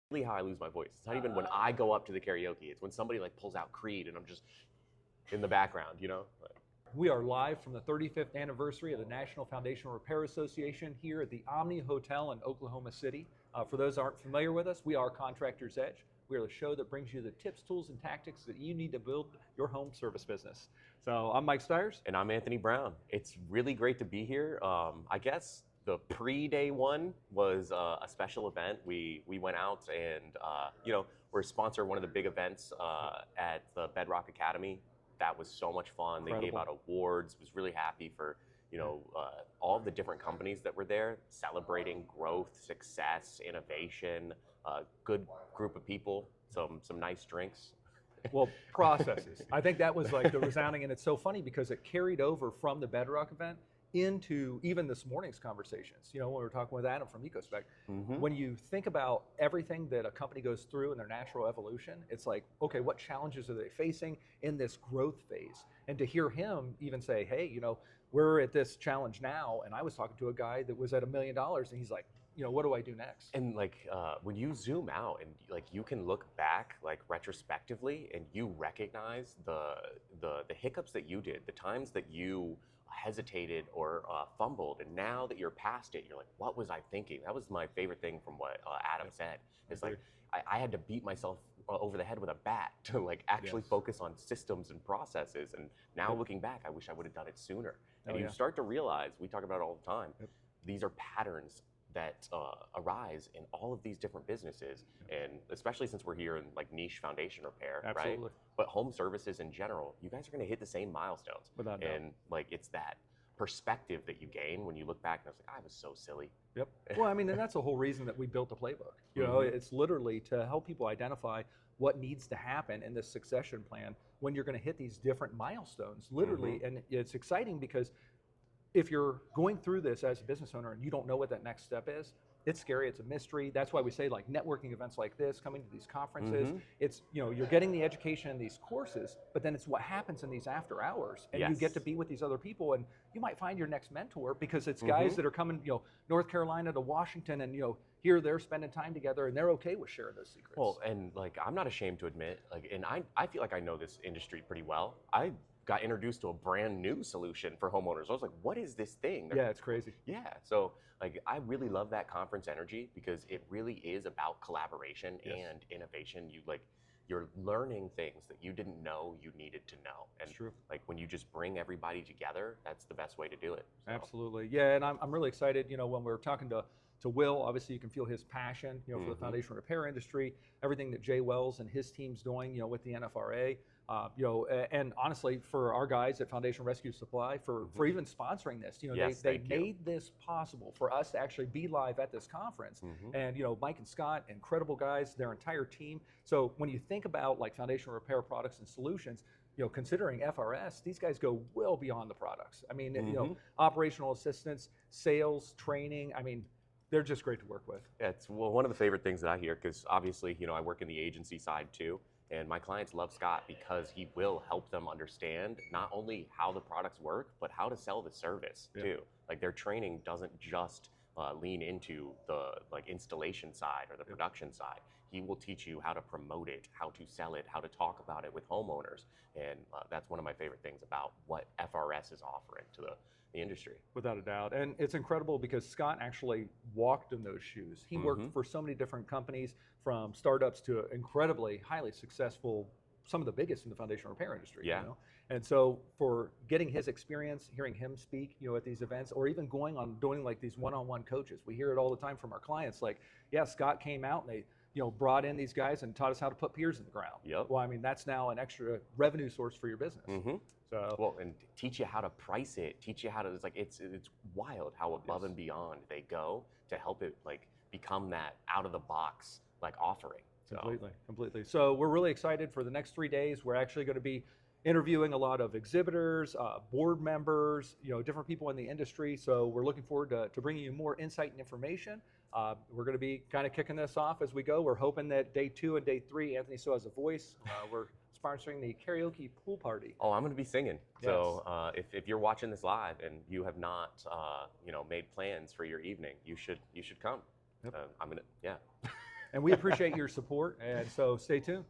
really how I lose my voice. It's not even when I go up to the karaoke. It's when somebody like pulls out Creed and I'm just in the background, you know? We are live from the 35th anniversary of the National Foundation Repair Association here at the Omni Hotel in Oklahoma City. For those who aren't familiar with us, we are Contractors Edge. We are the show that brings you the tips, tools, and tactics that you need to build your home service business. So I'm Mike Stiers. And I'm Anthony Brown. It's really great to be here. I guess the pre-day one was a special event. We went out and, we're a sponsor of one of the big events at the Bedrock Academy. That was so much fun. Incredible. They gave out awards. Was really happy for all of the different companies that were there, celebrating growth, success, innovation. Good group of people. Some nice drinks. Well, processes. I think that was like the resounding, and it's so funny because it carried over from the Bedrock event into even this morning's conversations. You know, when we were talking with Adam from EcoSpec, when you think about everything that a company goes through in their natural evolution, it's like, okay, what challenges are they facing in this growth phase? And to hear him even say, hey, we're at this challenge now, and I was talking to a guy that was at $1 million, and he's like, what do I do next? And when you zoom out and you can look back retrospectively and you recognize the hiccups that you did, the times that you hesitated or fumbled, and now that you're past it, you're like, what was I thinking? That was my favorite thing from what Adam said. It's like I had to beat myself over the head with a bat to actually focus on systems and processes. And now looking back, I wish I would have done it sooner. And you start to realize, we talk about it all the time, these are patterns that arise in all of these different businesses, and especially since we're here in niche foundation repair, Absolutely. right? But home services in general, you guys are going to hit the same milestones. Without doubt. And it's that perspective that you gain when you look back and I was like, I was so silly. Yep. Well, I mean, and that's the whole reason that we built the playbook. It's literally to help people identify what needs to happen in this succession plan when you're going to hit these different milestones, literally. And it's exciting because if you're going through this as a business owner and you don't know what that next step is, it's scary, it's a mystery. That's why we say networking events like this, coming to these conferences, it's, you're getting the education in these courses, but then it's what happens in these after hours. And you get to be with these other people, and you might find your next mentor because it's guys that are coming, North Carolina to Washington, and here they're spending time together and they're okay with sharing those secrets. Well, and I'm not ashamed to admit, and I feel like I know this industry pretty well. I got introduced to a brand new solution for homeowners. I was like, what is this thing? Yeah, it's crazy. Yeah, so I really love that conference energy because it really is about collaboration and innovation. You're learning things that you didn't know you needed to know. And it's true. When you just bring everybody together, that's the best way to do it. So. Absolutely. Yeah, and I'm really excited, when we're talking to Will, obviously you can feel his passion, for the foundation repair industry, everything that Jay Wells and his team's doing, with the NFRA, and honestly for our guys at Foundation Rescue Supply for even sponsoring this, they made this possible for us to actually be live at this conference. And Mike and Scott, incredible guys, their entire team. So when you think about foundation repair products and solutions, considering FRS, these guys go well beyond the products. I mean, operational assistance, sales, training. I mean, they're just great to work with. Yeah, it's one of the favorite things that I hear because obviously, I work in the agency side too. And my clients love Scott because he will help them understand not only how the products work, but how to sell the service too. Their training doesn't just lean into the installation side or the production side. He will teach you how to promote it, how to sell it, how to talk about it with homeowners. And that's one of my favorite things about what FRS is offering to the industry. Without a doubt. And it's incredible because Scott actually walked in those shoes. He worked for so many different companies, from startups to incredibly highly successful, some of the biggest in the foundation repair industry. Yeah. And so for getting his experience, hearing him speak, at these events, or even going on doing these one-on-one coaches, we hear it all the time from our clients. Scott came out and they brought in these guys and taught us how to put piers in the ground. Yep. Well, I mean, that's now an extra revenue source for your business. So, well, and teach you how to price it, teach you how to, it's wild how above and beyond they go to help it become that out of the box offering. So. Completely. So we're really excited for the next 3 days. We're actually going to be interviewing a lot of exhibitors, board members, different people in the industry. So we're looking forward to bringing you more insight and information. We're going to be kind of kicking this off as we go. We're hoping that day 2 and day 3, Anthony still has a voice. We're sponsoring the karaoke pool party. Oh, I'm going to be singing. Yes. So if you're watching this live and you have not, made plans for your evening, you should come. Yep. I'm gonna, And we appreciate your support. And so stay tuned.